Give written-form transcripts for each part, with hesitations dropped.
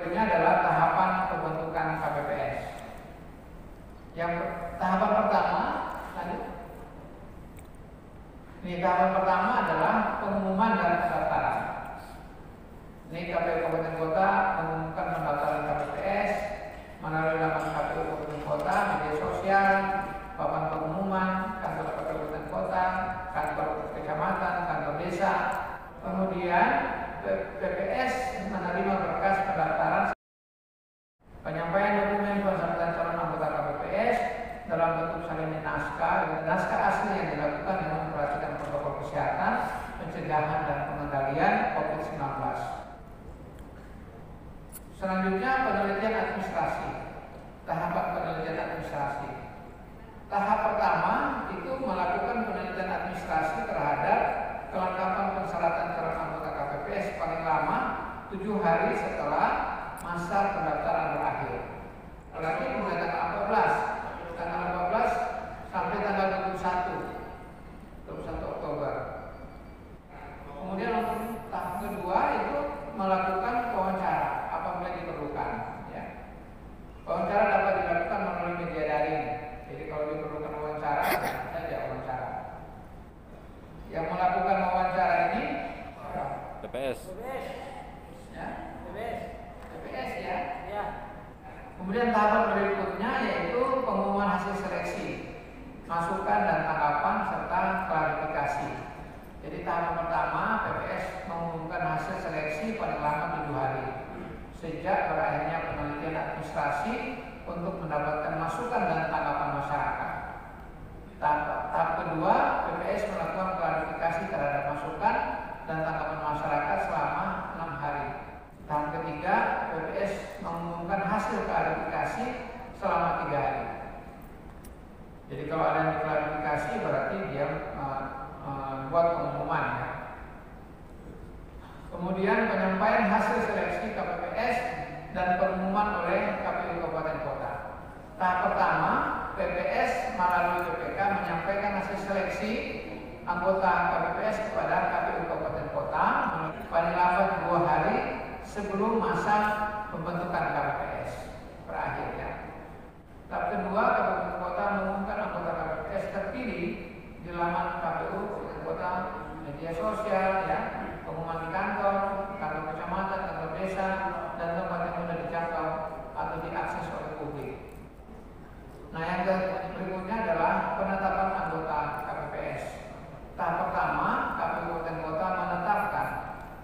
Berikutnya adalah tahapan pembentukan KPPS. Yang tahapan pertama, lanjut. Ini tahapan pertama adalah pengumuman dan pendaftaran. Ini KPU Kabupaten Kota mengumumkan pendaftaran KPPS melalui laman KPU Kabupaten Kota, media sosial, papan pengumuman, kantor KPU Kabupaten Kota, kantor kecamatan, kantor desa. Kemudian PPS menerima berkas pendaftaran, penyampaian dokumen peserta calon anggota KPPS dalam bentuk salinan naskah asli yang dilakukan dengan memperhatikan protokol kesehatan, pencegahan dan pengendalian COVID-19. Selanjutnya penelitian administrasi. Tahapan penelitian administrasi. Tahap pertama itu melakukan penelitian administrasi terhadap kelengkapan persyaratan calon anggota KPPS paling lama 7 hari setelah masa pendaftaran berakhir. Berarti mulai tanggal 14 sampai tanggal 21 Oktober. Kemudian untuk tahap kedua itu melakukan wawancara apabila diperlukan. Ya. Wawancara dapat dilakukan melalui media daring. Jadi kalau diperlukan wawancara, saja wawancara. Yang melakukan wawancara ini PPS. Ya. PPS ya. Ya. Kemudian tahapan berikutnya yaitu pengumuman hasil seleksi, masukan dan tanggapan serta klarifikasi. Jadi tahap pertama PPS mengumumkan hasil seleksi paling lama 7 hari sejak berakhirnya penelitian administrasi untuk mendapatkan masukan dan tanggapan masyarakat. Tahap kedua PPS melakukan klarifikasi terhadap masukan dan tanggapan masyarakat selama 6 hari. Tahap ketiga PPS mengumumkan hasil klarifikasi selama 3 hari. Jadi kalau ada yang diklarifikasi berarti dia buat pengumuman ya. Kemudian penyampaian hasil seleksi KPPS dan pengumuman oleh KPU Kabupaten Kota. Tahap pertama PPS melalui BPK menyampaikan hasil seleksi anggota KPPS kepada KPU Kabupaten Kota paling lambat 2 hari sebelum masa pembentukan KPPS berakhir ya. Tahap kedua Kabupaten Kota mengumumkan anggota KPPS terpilih di laman KPU Kabupaten Kota, media sosial ya, pengumuman di kantor kecamatan, kantor desa dan tempat yang mudah dijangkau atau diakses oleh publik. Nah, yang berikutnya adalah penetapan anggota KPPS. Tahap pertama KPU Kabupaten Kota menetapkan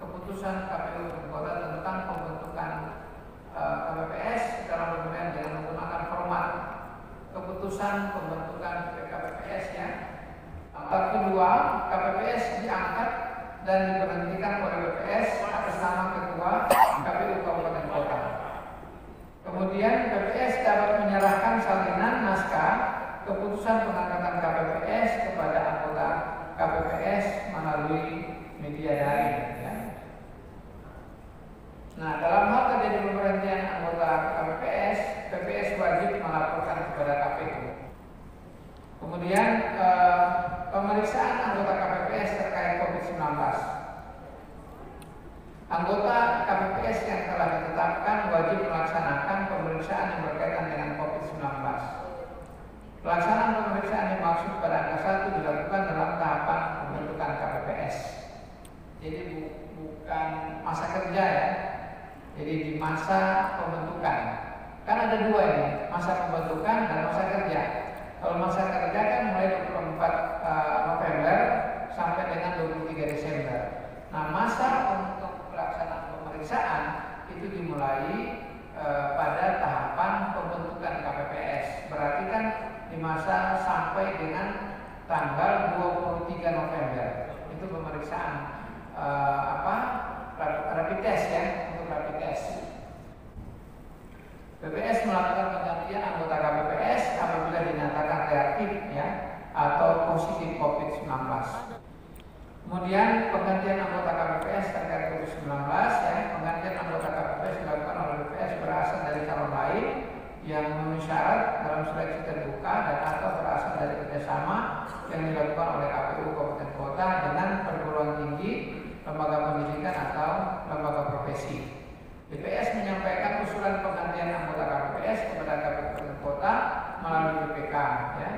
keputusan KPU Kabupaten Kota tentang pembentukan KPPS dalam pemilihan dengan menggunakan format keputusan pembentukan KPPS ya. Tahap kedua KPPS diangkat dan diberhentikan oleh BPS atas nama Ketua KPU Kabupaten Kota. Kemudian BPS dapat menyerahkan salinan naskah keputusan pengangkatan KPPS kepada anggota KPPS melalui media daring. Ya. Nah, dalam hal terjadi pemberhentian anggota KPPS, BPS wajib melaporkan kepada KPU. Kemudian pemeriksaan anggota KPPS terkait COVID-19. Anggota KPPS yang telah ditetapkan wajib melaksanakan pemeriksaan yang berkaitan dengan COVID-19. Pelaksanaan pemeriksaan yang dimaksud pada angka 1 dilakukan dalam tahapan pembentukan KPPS. Jadi bukan masa kerja ya. Jadi di masa pembentukan. Kan ada 2 ini, masa pembentukan dan masa kerja. Kalau masa kerja kan mulai 24 November sampai dengan 23 Desember. Nah, masa untuk pelaksanaan pemeriksaan itu dimulai pada tahapan pembentukan KPPS. Berarti kan di masa sampai dengan tanggal 23 November. Itu pemeriksaan rapid test ya, untuk rapid test. BPS melakukan penggantian anggota KPPS apabila dinyatakan reaktif ya atau positif COVID-19. Kemudian penggantian anggota KPPS terkait COVID-19 ya, penggantian anggota KPPS dilakukan oleh BPS berasal dari calon lain yang memenuhi syarat dalam seleksi terbuka dan atau berasal dari kerjasama yang dilakukan oleh KPU Kabupaten Kota dengan perguruan tinggi, lembaga pendidikan atau lembaga profesi. BPS menyampaikan usulan penggantian anggota KPPS kepada Kabupaten Kota melalui BPK. Ya.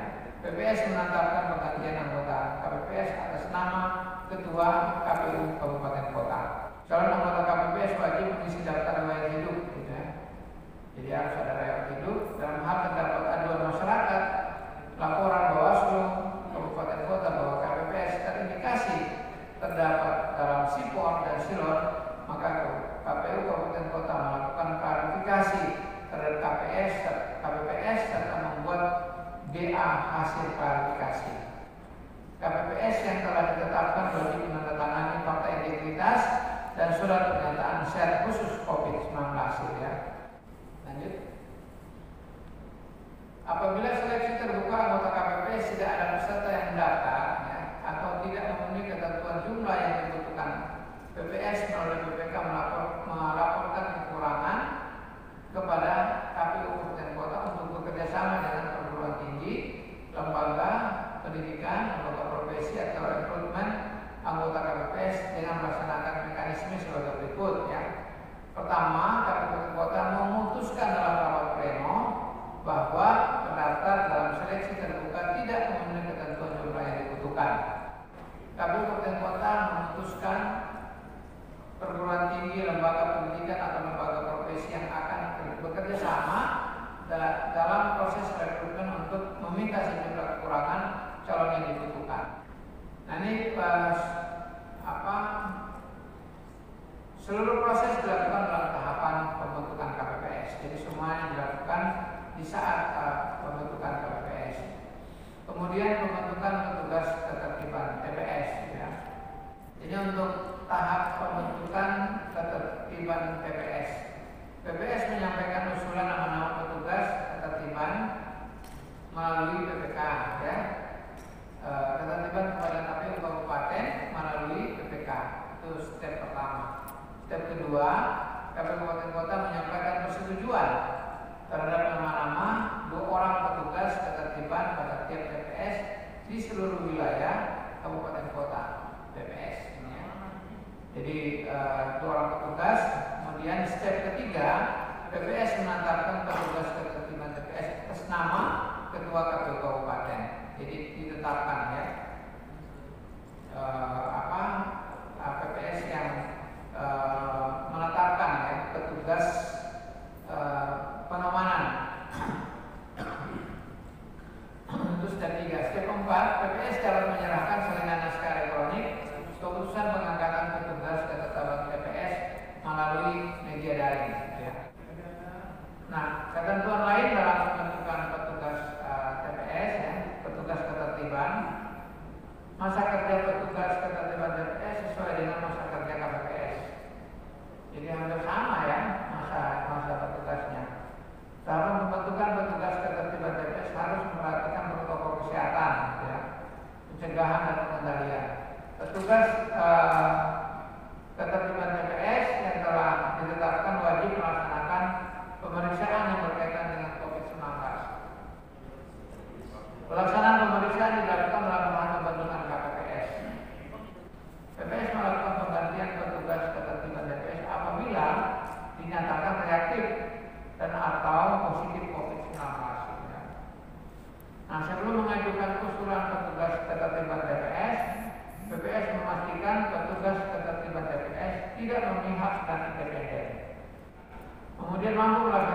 BPS menetapkan penggantian anggota KPPS atas nama Ketua KPU Kabupaten Kota. Calon anggota KPPS wajib mengisi daftar riwayat hidup. Gitu ya. Jadi harus ada riwayat hidup. Dalam hal terdapat aduan masyarakat, laporan Bawaslu Kabupaten Kota bahwa KPPS terindikasi terdapat dalam SIPOR dan SILON, maka KPU Kabupaten Kota melakukan klarifikasi terhadap KPPS serta membuat BA hasil klarifikasi. KPPS yang telah ditetapkan wajib menandatangani fakta integritas dan surat pernyataan share khusus COVID-19. Ya. Lanjut. Apabila seleksi terbuka anggota KPPS tidak ada peserta yang mendaftar ya, atau tidak memenuhi ketentuan jumlah yang dibutuhkan, BPS melalui BPK melaporkan kekurangan kepada KPU Kabupaten Kota untuk bekerjasama dengan perguruan tinggi, lembaga pendidikan, lembaga profesi atau rekrutmen anggota KPPS dengan melaksanakan mekanisme sebagai berikut. Ya. Pertama, KPU Kabupaten Kota memutuskan dalam rapat pleno bahwa pendaftar dalam seleksi terbuka tidak memenuhi ketentuan jumlah yang dibutuhkan. KPU Kabupaten Kota memutuskan perguruan tinggi, lembaga pendidikan atau lembaga profesi yang akan bekerja sama dalam proses rekrutmen untuk meminta sejumlah kekurangan calon yang dibutuhkan. Nah ini seluruh proses dilakukan dalam tahapan pembentukan KPPS. Jadi semuanya dilakukan di saat pembentukan KPPS. Kemudian pembentukan petugas ketertiban TPS. Ya. Jadi untuk tahap pembentukan ketertiban TPS, BPS menyampaikan usulan nama-nama petugas ketertiban melalui BPK. Ya. Ketertiban kepada KPU Kabupaten melalui BPK. Itu step pertama. Step kedua, KPU Kabupaten Kota menyampaikan persetujuan terhadap nama-nama 2 orang petugas ketertiban pada tiap TPS di seluruh wilayah Kabupaten Kota TPS. Ya. Jadi 2 orang petugas. Kemudian step ketiga, BPS menetapkan petugas ketertiban TPS atas nama Ketua KPU Kabupaten. Jadi ditetapkan ya PPS yang menetapkan ya petugas pengamanan. Itu step 3. Step 4, PPS dapat menyerahkan salinan naskah elektronik keputusan pengangkatan petugas ketertiban TPS melalui media daring. Ya. Nah, ketentuan lain dalam pembentukan petugas TPS, ya, petugas ketertiban, masa kerja petugas ketertiban TPS sesuai dengan masa kerja KPPS. Jadi hampir sama ya masa petugasnya. Dalam pembentukan petugas ketertiban TPS harus memperhatikan protokol kesehatan, ya, pencegahan dan pengendalian. Petugas ketertiban TPS yang telah ditetapkan wajib melaksanakan pemeriksaan yang berkaitan dengan COVID-19. Pelaksanaan pemeriksaan dilakukan dalam rangka pembentukan KPPS. PPS melakukan penggantian petugas ketertiban TPS apabila dinyatakan reaktif dan atau positif COVID-19. Nah, sebelum mengajukan usulan petugas ketertiban TPS, PPS memastikan petugas ketertiban TPS tidak memihak dan independen. Kemudian mampu melakukan